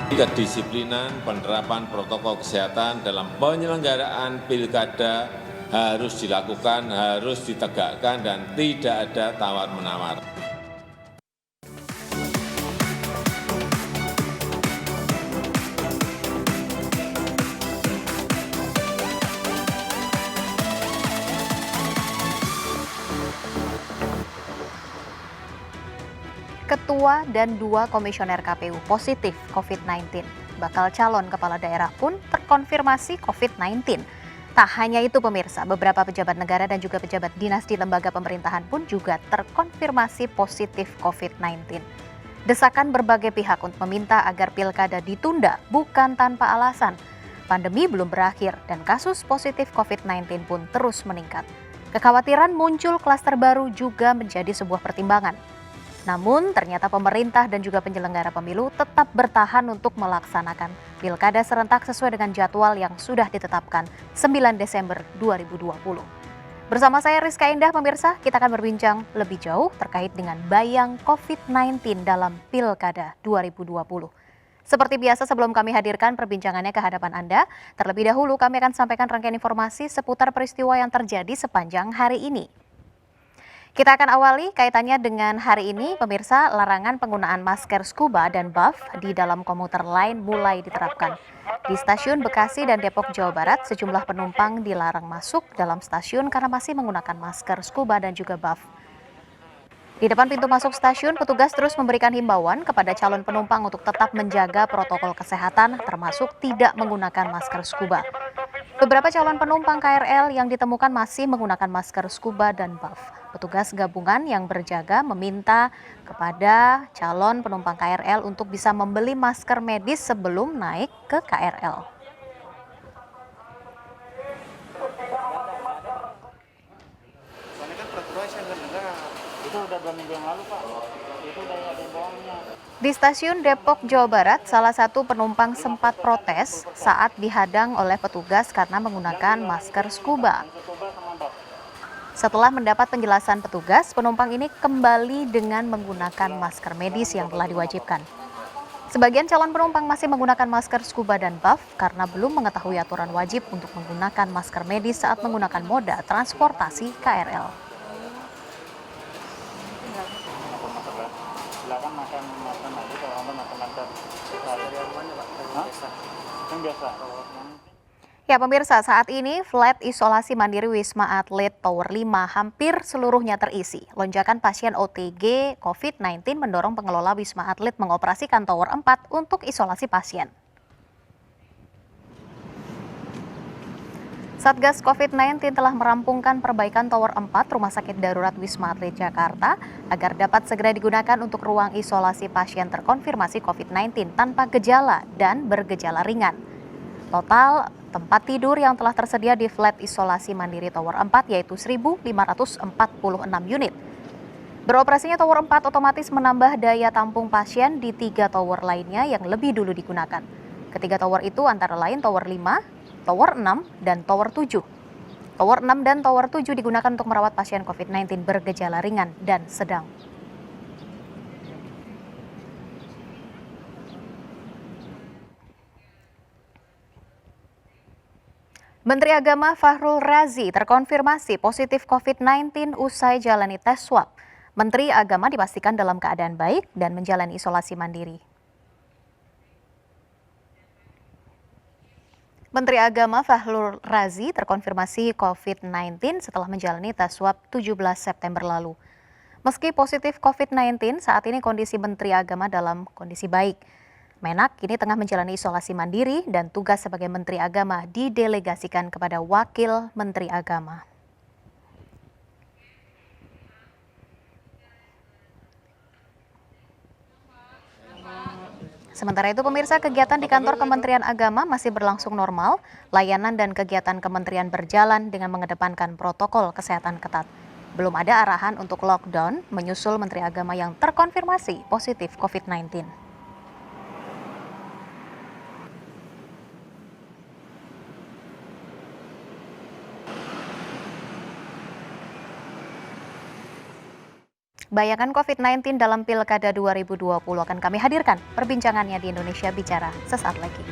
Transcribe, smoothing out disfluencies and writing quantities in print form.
Kedisiplinan penerapan protokol kesehatan dalam penyelenggaraan pilkada harus dilakukan, harus ditegakkan, dan tidak ada tawar-menawar. Ketua dan 2 komisioner KPU positif COVID-19. Bakal calon kepala daerah pun terkonfirmasi COVID-19. Tak hanya itu pemirsa, beberapa pejabat negara dan juga pejabat dinas di lembaga pemerintahan pun juga terkonfirmasi positif COVID-19. Desakan berbagai pihak untuk meminta agar pilkada ditunda bukan tanpa alasan. Pandemi belum berakhir dan kasus positif COVID-19 pun terus meningkat. Kekhawatiran muncul klaster baru juga menjadi sebuah pertimbangan. Namun ternyata pemerintah dan juga penyelenggara pemilu tetap bertahan untuk melaksanakan pilkada serentak sesuai dengan jadwal yang sudah ditetapkan 9 Desember 2020. Bersama saya Rizka Indah, pemirsa, kita akan berbincang lebih jauh terkait dengan bayang COVID-19 dalam pilkada 2020. Seperti biasa sebelum kami hadirkan perbincangannya ke hadapan Anda, terlebih dahulu kami akan sampaikan rangkaian informasi seputar peristiwa yang terjadi sepanjang hari ini. Kita akan awali kaitannya dengan hari ini, pemirsa, larangan penggunaan masker scuba dan buff di dalam komuter lain mulai diterapkan. Di stasiun Bekasi dan Depok, Jawa Barat, sejumlah penumpang dilarang masuk dalam stasiun karena masih menggunakan masker scuba dan juga buff. Di depan pintu masuk stasiun, petugas terus memberikan himbauan kepada calon penumpang untuk tetap menjaga protokol kesehatan, termasuk tidak menggunakan masker scuba. Beberapa calon penumpang KRL yang ditemukan masih menggunakan masker scuba dan buff. Petugas gabungan yang berjaga meminta kepada calon penumpang KRL untuk bisa membeli masker medis sebelum naik ke KRL. Itu udah 2 minggu yang lalu, Pak. Itu udah ada himbauannya. Di stasiun Depok, Jawa Barat, salah satu penumpang sempat protes saat dihadang oleh petugas karena menggunakan masker scuba. Setelah mendapat penjelasan petugas, penumpang ini kembali dengan menggunakan masker medis yang telah diwajibkan. Sebagian calon penumpang masih menggunakan masker scuba dan buff karena belum mengetahui aturan wajib untuk menggunakan masker medis saat menggunakan moda transportasi KRL. Silakan makan aja kalau Anda makan yang biasa. Ya pemirsa, saat ini flat isolasi mandiri Wisma Atlet Tower 5 hampir seluruhnya terisi. Lonjakan pasien OTG COVID-19 mendorong pengelola Wisma Atlet mengoperasikan Tower 4 untuk isolasi pasien. Satgas COVID-19 telah merampungkan perbaikan Tower 4 Rumah Sakit Darurat Wisma Atlet Jakarta agar dapat segera digunakan untuk ruang isolasi pasien terkonfirmasi COVID-19 tanpa gejala dan bergejala ringan. Total tempat tidur yang telah tersedia di flat isolasi mandiri Tower 4 yaitu 1.546 unit. Beroperasinya Tower 4 otomatis menambah daya tampung pasien di 3 tower lainnya yang lebih dulu digunakan. Ketiga tower itu antara lain Tower 5, Tower 6, dan Tower 7. Tower 6 dan Tower 7 digunakan untuk merawat pasien COVID-19 bergejala ringan dan sedang. Menteri Agama Fahrul Razi terkonfirmasi positif COVID-19 usai jalani tes swab. Menteri Agama dipastikan dalam keadaan baik dan menjalani isolasi mandiri. Menteri Agama Fahrul Razi terkonfirmasi COVID-19 setelah menjalani tes swab 17 September lalu. Meski positif COVID-19, saat ini kondisi Menteri Agama dalam kondisi baik. Menak kini tengah menjalani isolasi mandiri dan tugas sebagai Menteri Agama didelegasikan kepada Wakil Menteri Agama. Sementara itu pemirsa, kegiatan di kantor Kementerian Agama masih berlangsung normal. Layanan dan kegiatan kementerian berjalan dengan mengedepankan protokol kesehatan ketat. Belum ada arahan untuk lockdown menyusul Menteri Agama yang terkonfirmasi positif COVID-19. bayangan COVID-19 dalam Pilkada 2020 akan kami hadirkan perbincangannya di Indonesia Bicara sesaat lagi.